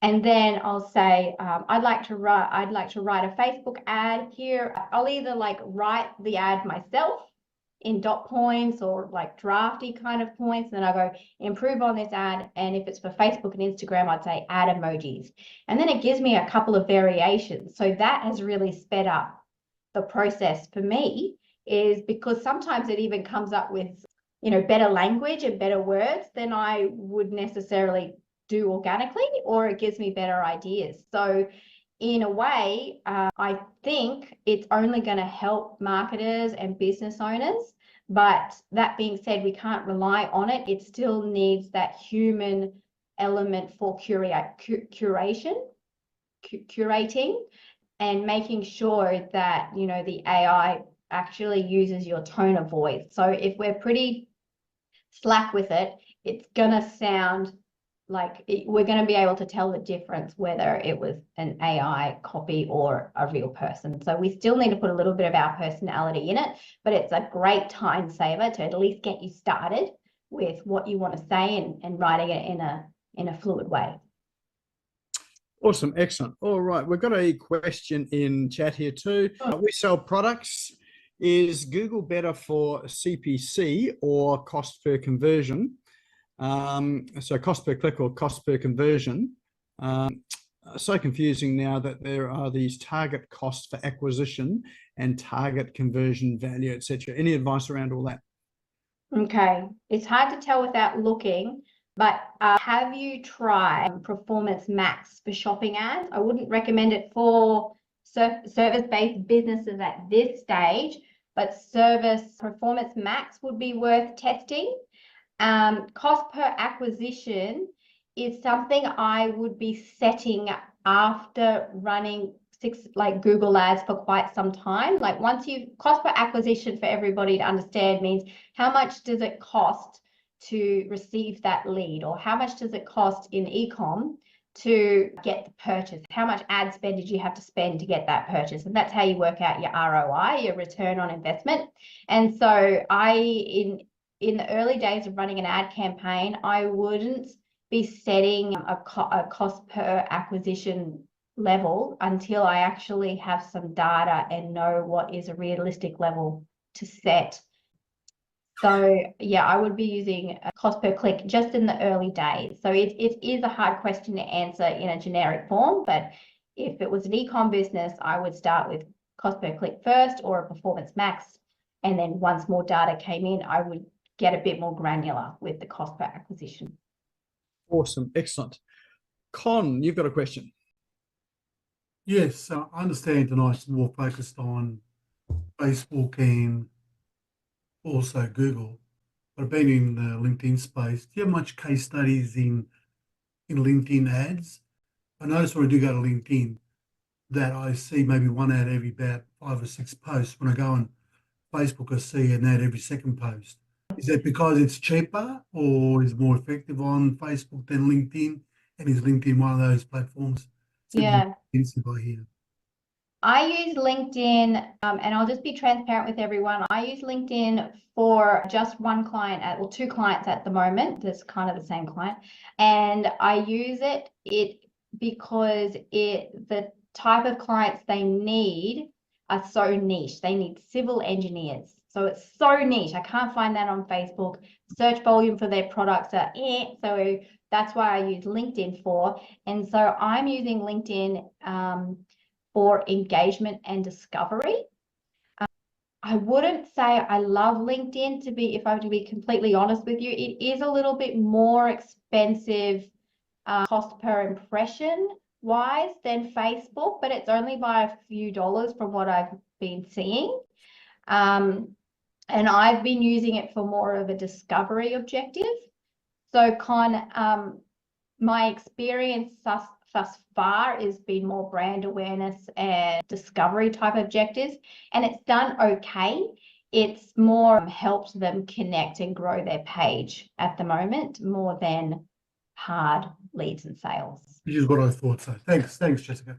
And then I'll say, I'd like to write a Facebook ad here. I'll either like write the ad myself in dot points or like drafty kind of points. And then I go improve on this ad. And if it's for Facebook and Instagram, I'd say add emojis. And then it gives me a couple of variations. So that has really sped up the process for me, is because sometimes it even comes up with, better language and better words than I would necessarily do organically, or it gives me better ideas. So in a way, I think it's only going to help marketers and business owners. But that being said, we can't rely on it. It still needs that human element for curating and making sure that, the AI actually uses your tone of voice. So if we're pretty slack with it, it's going to sound like we're going to be able to tell the difference whether it was an AI copy or a real person. So we still need to put a little bit of our personality in it, but it's a great time saver to at least get you started with what you want to say and writing it in a fluid way. Awesome. Excellent. All right. We've got a question in chat here too. We sell products. Is Google better for CPC or cost per conversion? So cost per click or cost per conversion. So confusing now that there are these target costs for acquisition and target conversion value, etc. Any advice around all that? Okay, it's hard to tell without looking, but have you tried Performance Max for shopping ads? I wouldn't recommend it for service-based businesses at this stage, but Performance Max would be worth testing. Cost per acquisition is something I would be setting after running Google ads for quite some time. Like cost per acquisition, for everybody to understand, means how much does it cost to receive that lead, or how much does it cost in ecom to get the purchase? How much ad spend did you have to spend to get that purchase? And that's how you work out your ROI, your return on investment. And so in the early days of running an ad campaign, I wouldn't be setting a cost per acquisition level until I actually have some data and know what is a realistic level to set. So yeah, I would be using a cost per click just in the early days. So it is a hard question to answer in a generic form, but if it was an ecom business, I would start with cost per click first, or a Performance Max. And then once more data came in, I would get a bit more granular with the cost per acquisition. Awesome. Excellent. Con, you've got a question. Yes, I understand tonight's more focused on Facebook and also Google, but I've been in the LinkedIn space. Do you have much case studies in LinkedIn ads? I notice when I do go to LinkedIn that I see maybe one ad every about 5 or 6 posts. When I go on Facebook, I see an ad every second post. Is that because it's cheaper or is more effective on Facebook than LinkedIn? And is LinkedIn one of those platforms? Yeah. I hear. I use LinkedIn, and I'll just be transparent with everyone. I use LinkedIn for just one client, or 2 clients at the moment. That's kind of the same client. And I use it because the type of clients they need are so niche. They need civil engineers. So it's so niche. I can't find that on Facebook. Search volume for their products are so that's why I use LinkedIn for. And so I'm using LinkedIn for engagement and discovery. I wouldn't say I love LinkedIn if I were to be completely honest with you. It is a little bit more expensive cost per impression wise than Facebook, but it's only by a few dollars from what I've been seeing. And I've been using it for more of a discovery objective. So my experience thus far has been more brand awareness and discovery type objectives, and it's done okay. It's more helped them connect and grow their page at the moment, more than hard leads and sales. Which is what I thought. So thanks, Jessica.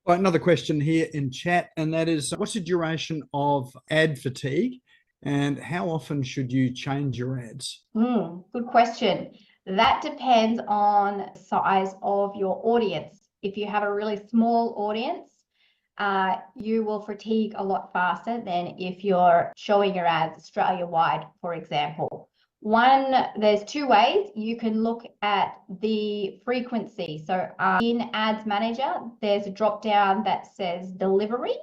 All right, another question here in chat, and that is, what's the duration of ad fatigue, and how often should you change your ads? Good question. That depends on the size of your audience. If you have a really small audience, you will fatigue a lot faster than if you're showing your ads Australia-wide, for example. There's two ways you can look at the frequency. So in Ads Manager, there's a drop down that says delivery.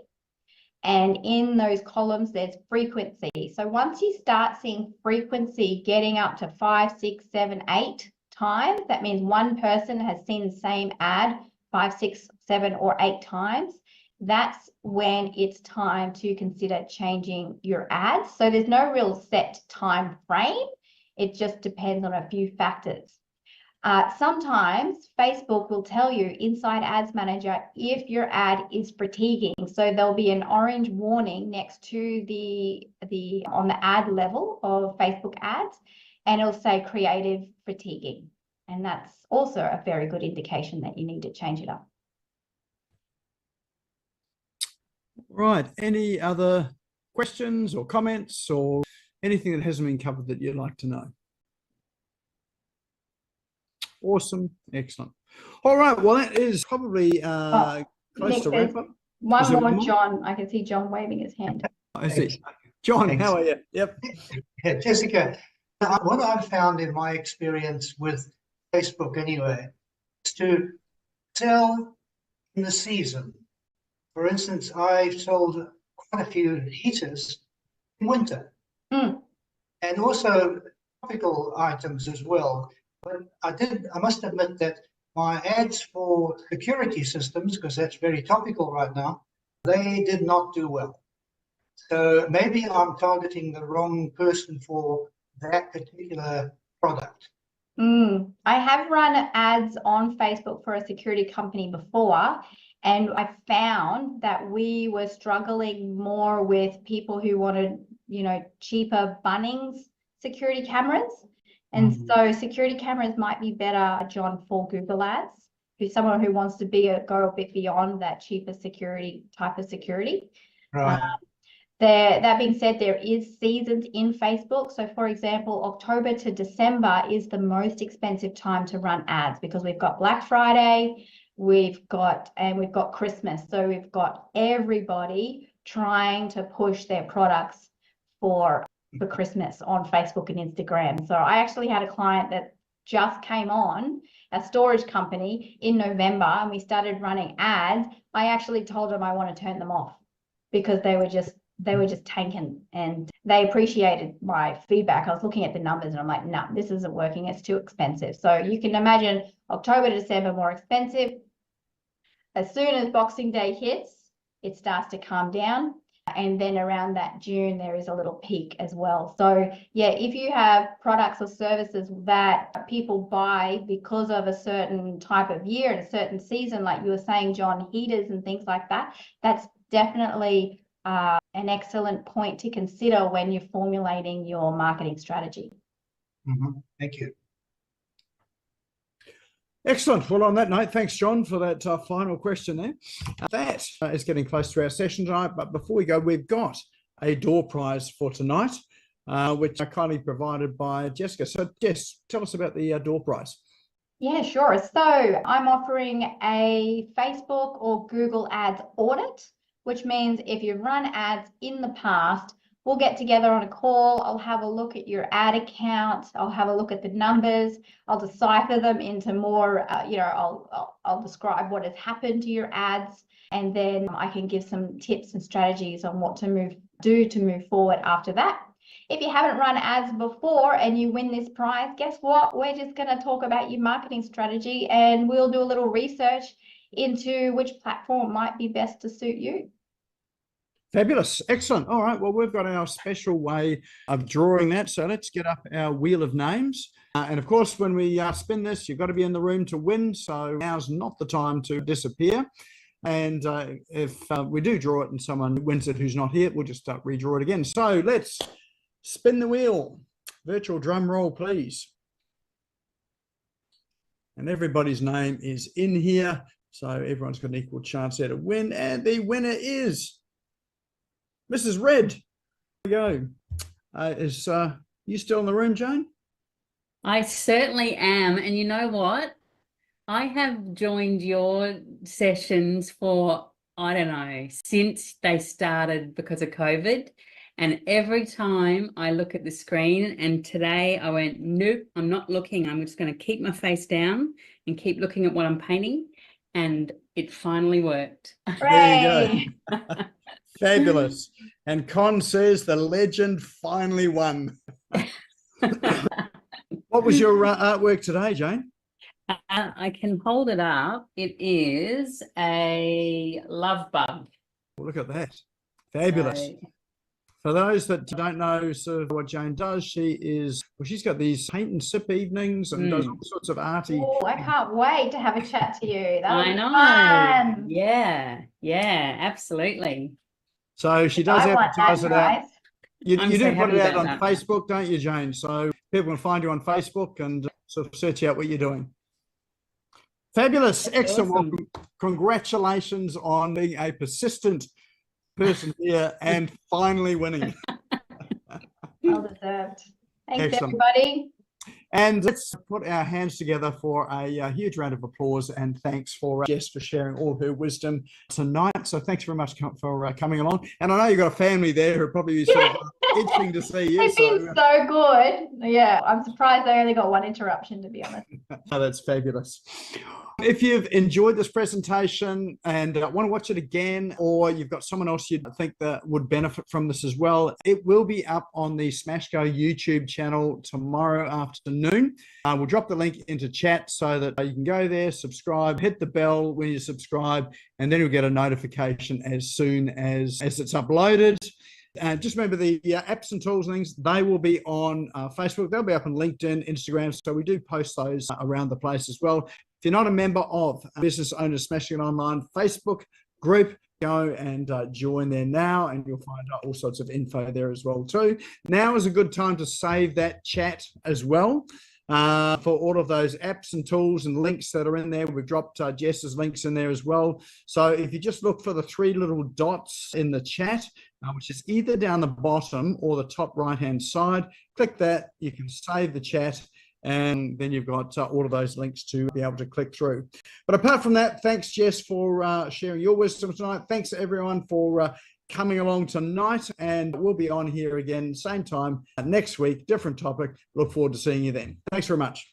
And in those columns, there's frequency. So once you start seeing frequency getting up to 5, 6, 7, 8 times, that means one person has seen the same ad 5, 6, 7, or 8 times. That's when it's time to consider changing your ads. So there's no real set time frame. It just depends on a few factors. Sometimes Facebook will tell you inside Ads Manager if your ad is fatiguing. So there'll be an orange warning next to on the ad level of Facebook ads, and it'll say creative fatiguing. And that's also a very good indication that you need to change it up. Right. Any other questions or comments or anything that hasn't been covered that you'd like to know? Awesome. Excellent. All right. Well, that is probably close Nick, to wrap up. One more, John. I can see John waving his hand. I see. John, Thanks. how are you? Yep. Yeah, Jessica, what I've found in my experience with Facebook anyway is to sell in the season. For instance, I've sold quite a few heaters in winter and also topical items as well. But I must admit that my ads for security systems, because that's very topical right now, they did not do well. So maybe I'm targeting the wrong person for that particular product. I have run ads on Facebook for a security company before, and I found that we were struggling more with people who wanted, cheaper Bunnings security cameras. And so security cameras might be better, John, for Google Ads, who's someone who wants to go a bit beyond that cheaper security type of security. Right. That being said, there is seasons in Facebook. So for example, October to December is the most expensive time to run ads because we've got Black Friday, we've got Christmas. So we've got everybody trying to push their products for Christmas on Facebook and Instagram. So I actually had a client that just came on, a storage company, in November, and we started running ads. I actually told them I want to turn them off because they were just tanking, and they appreciated my feedback. I was looking at the numbers and I'm like, no, this isn't working. It's too expensive. So you can imagine October to December more expensive. As soon as Boxing Day hits, it starts to calm down. And then around that June, there is a little peak as well. So yeah, if you have products or services that people buy because of a certain type of year and a certain season, like you were saying, John, heaters and things like that, that's definitely an excellent point to consider when you're formulating your marketing strategy. Thank you. Excellent. Well, on that note, thanks, John, for that final question there. That is getting close to our session tonight. But before we go, we've got a door prize for tonight, which are kindly provided by Jessica. So, Jess, tell us about the door prize. Yeah, sure. So I'm offering a Facebook or Google Ads audit, which means if you've run ads in the past, we'll get together on a call. I'll have a look at your ad account. I'll have a look at the numbers. I'll decipher them into more, I'll describe what has happened to your ads. And then I can give some tips and strategies on what to do to move forward after that. If you haven't run ads before and you win this prize, guess what? We're just going to talk about your marketing strategy and we'll do a little research into which platform might be best to suit you. Fabulous. Excellent. All right. Well, we've got our special way of drawing that. So let's get up our wheel of names. And of course, when we spin this, you've got to be in the room to win. So now's not the time to disappear. And if we do draw it and someone wins it who's not here, we'll just redraw it again. So let's spin the wheel. Virtual drum roll, please. And everybody's name is in here. So everyone's got an equal chance there to win. And the winner is Mrs. Red. There we go. Is you still in the room, Jane? I certainly am. And you know what? I have joined your sessions for, I don't know, since they started because of COVID. And every time I look at the screen, and today I went, nope, I'm not looking. I'm just going to keep my face down and keep looking at what I'm painting. And it finally worked. There you Hooray! go. Fabulous. And Con says the legend finally won. What was your artwork today, Jane? I can hold it up. It is a love bug. Well, look at that. Fabulous. So, For those that don't know sort of what Jane does, she's got these paint and sip evenings and does all sorts of arty. Oh, I can't wait to have a chat to you. That'll I be know. fun. Yeah, absolutely. So she does I want advertise that, it out. guys. You I'm do so put happy it out about on that. Facebook, don't you, Jane? So people can find you on Facebook and sort of search out what you're doing. Fabulous. That's Excellent. awesome. Well, congratulations on being a persistent person here and finally winning. Well deserved. Thanks, Excellent. everybody. And let's put our hands together for a huge round of applause and thanks for Jess for sharing all her wisdom tonight. So thanks very much for coming along. And I know you've got a family there who probably be sort of itching to see you. They've been so good. Yeah, I'm surprised I only got one interruption, to be honest. Oh, that's fabulous. If you've enjoyed this presentation and want to watch it again, or you've got someone else you think that would benefit from this as well, it will be up on the Smashgo YouTube channel tomorrow afternoon. We'll drop the link into chat so that you can go there, subscribe, hit the bell when you subscribe, and then you'll get a notification as soon as it's uploaded. Just remember the apps and tools and things, they will be on Facebook. They'll be up on LinkedIn, Instagram. So we do post those around the place as well. If you're not a member of Business Owners Smashing It Online Facebook group, go and join there now, and you'll find out all sorts of info there as well too. Now is a good time to save that chat as well. For all of those apps and tools and links that are in there. We've dropped Jess's links in there as well. So if you just look for the three little dots in the chat, which is either down the bottom or the top right-hand side, click that, you can save the chat, and then you've got all of those links to be able to click through. But apart from that, thanks, Jess, for sharing your wisdom tonight. Thanks, everyone, for coming along tonight, and we'll be on here again same time next week, different topic. Look forward to seeing you then. Thanks very much.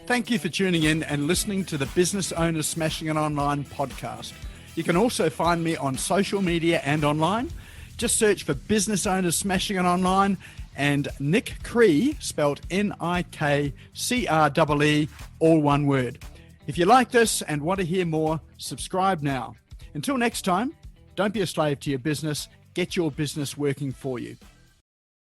Thank you for tuning in and listening to the Business Owners Smashing It Online podcast. You can also find me on social media and online. Just search for Business Owners Smashing It Online and Nick Cree, spelled Nikree, all one word. If you like this and want to hear more, subscribe now. Until next time, don't be a slave to your business. Get your business working for you.